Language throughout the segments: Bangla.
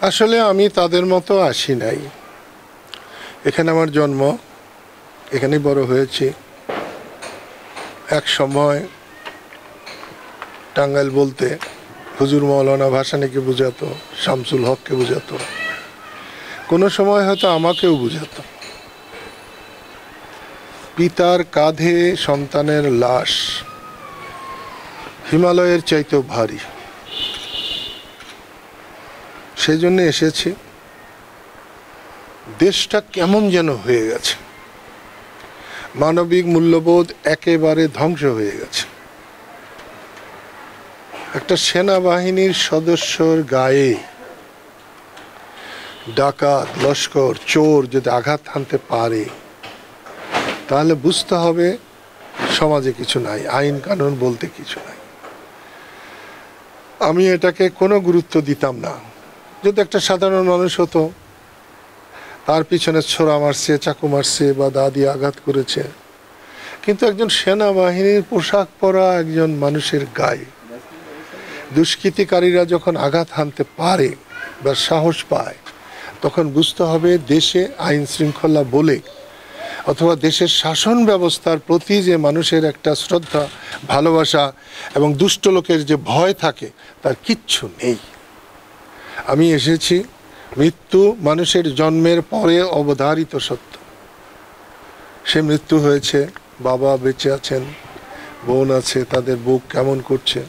আসলে আমি তাদের মতো আসি নাই। এখানে আমার জন্ম, এখানেই বড় হয়েছি। এক সময় টাঙ্গাইল বলতে হুজুর মৌলানা ভাসানীকে বুঝাতো, শামসুল হককে বুঝাতো, কোনো সময় হয়তো আমাকেও বুঝাতো। পিতার কাঁধে সন্তানের লাশ হিমালয়ের চাইতেও ভারী, সেই জন্য এসেছি। দেশটা কেমন যেন হয়ে গেছে, মানবিক মূল্যবোধ একেবারে ধ্বংস হয়ে গেছে। একটা সেনাবাহিনীর সদস্যর গায়ে ডাকাত, লস্কর, চোর যদি আঘাত হানতে পারে, তাহলে বুঝতে হবে সমাজে কিছু নাই, আইন কানুন বলতে কিছু নাই। আমি এটাকে কোনো গুরুত্ব দিতাম না। যদি একটা সাধারণ মানুষ হতো, তার পিছনে ছোরা মারছে, চাকু মারছে বা দা দিয়ে আঘাত করেছে, কিন্তু একজন সেনাবাহিনীর পোশাক পরা একজন মানুষের গায়ে দুষ্কৃতিকারীরা যখন আঘাত হানতে পারে বা সাহস পায়, তখন বুঝতে হবে দেশে আইন শৃঙ্খলা বলে অথবা দেশের শাসন ব্যবস্থার প্রতি যে মানুষের একটা শ্রদ্ধা, ভালোবাসা এবং দুষ্ট লোকের যে ভয় থাকে, তার কিচ্ছু নেই। আমি এসেছি, মৃত্যু মানুষের জন্মের পরে অবধারিত সত্য। সে মৃত্যু হয়েছে, বাবা বেঁচে আছেন, বোন আছে, তাদের বুক কেমন করছে।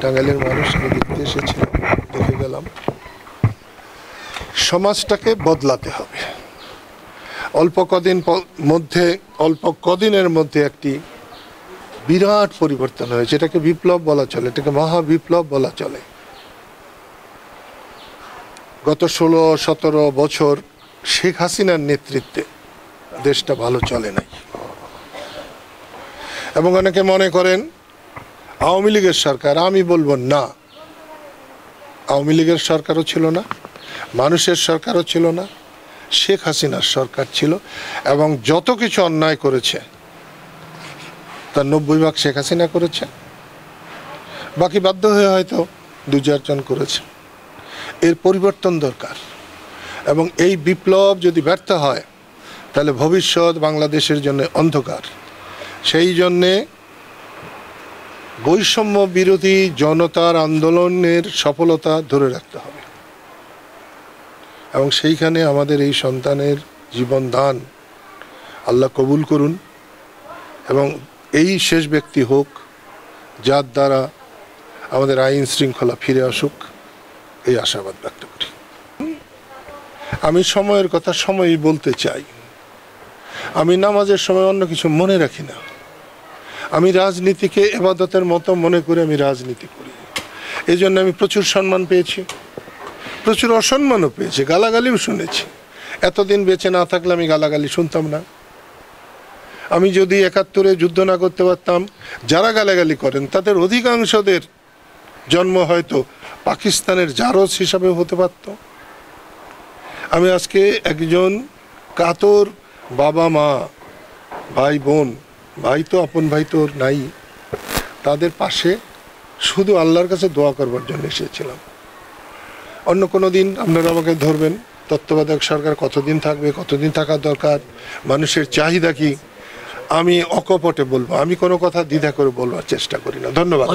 টাঙ্গাইলের মানুষকে দেখতে এসেছি, দেখে গেলাম। সমাজটাকে বদলাতে হবে। অল্প কদিনের মধ্যে একটি বিরাট পরিবর্তন হয়েছে। এটাকে বিপ্লব বলা চলে, এটাকে মহাবিপ্লব বলা চলে। গত 16-17 বছর শেখ হাসিনার নেতৃত্বে দেশটা ভালো চলে নাই। এবং অনেকে মনে করেন আওয়ামী লীগের সরকার। আমি বলবো না, আওয়ামী লীগের সরকারও ছিল না, মানুষের সরকারও ছিল না, শেখ হাসিনার সরকার ছিল। এবং যত কিছু অন্যায় করেছে তার 90% শেখ হাসিনা করেছে, বাকি বাধ্য হয়ে হয়তো 2-4 জন করেছে। এর পরিবর্তন দরকার। এবং এই বিপ্লব যদি ব্যর্থ হয়, তাহলে ভবিষ্যৎ বাংলাদেশের জন্য অন্ধকার। সেই জন্যে বৈষম্য বিরোধী জনতার আন্দোলনের সফলতা ধরে রাখতে হবে। এবং সেইখানে আমাদের এই সন্তানের জীবন দান আল্লাহ কবুল করুন, এবং এই শেষ ব্যক্তি হোক যার দ্বারা আমাদের আইন শৃঙ্খলা ফিরে আসুক, এই আশাবাদ ব্যক্ত করি। আমি সময়ের কথা সময়ই বলতে চাই। আমি নামাজের সময় অন্য কিছু মনে রাখি না। আমি রাজনীতিকে ইবাদতের মতো মনে করে আমি রাজনীতি করি। এই জন্য আমি প্রচুর সম্মান পেয়েছি, প্রচুর অসম্মানও পেয়েছি, গালাগালিও শুনেছি। এতদিন বেঁচে না থাকলে আমি গালাগালি শুনতাম না। আমি যদি 71-এ যুদ্ধ না করতে পারতাম, যারা গালাগালি করেন তাদের অধিকাংশদের জন্ম হয়তো পাকিস্তানের জারজ হিসাবে হতে পারত। আমি আজকে একজন কাতর বাবা মা, ভাই বোন, ভাই তো আপন ভাই তো নাই, তাদের পাশে শুধু আল্লাহর কাছে দোয়া করবার জন্য এসেছিলাম। অন্য কোনো দিন আপনারা আমাকে ধরবেন, তত্ত্বাবধায়ক সরকার কতদিন থাকবে, কতদিন থাকা দরকার, মানুষের চাহিদা কি, আমি অকপটে বলবো। আমি কোনো কথা দ্বিধা করে বলবার চেষ্টা করি না। ধন্যবাদ।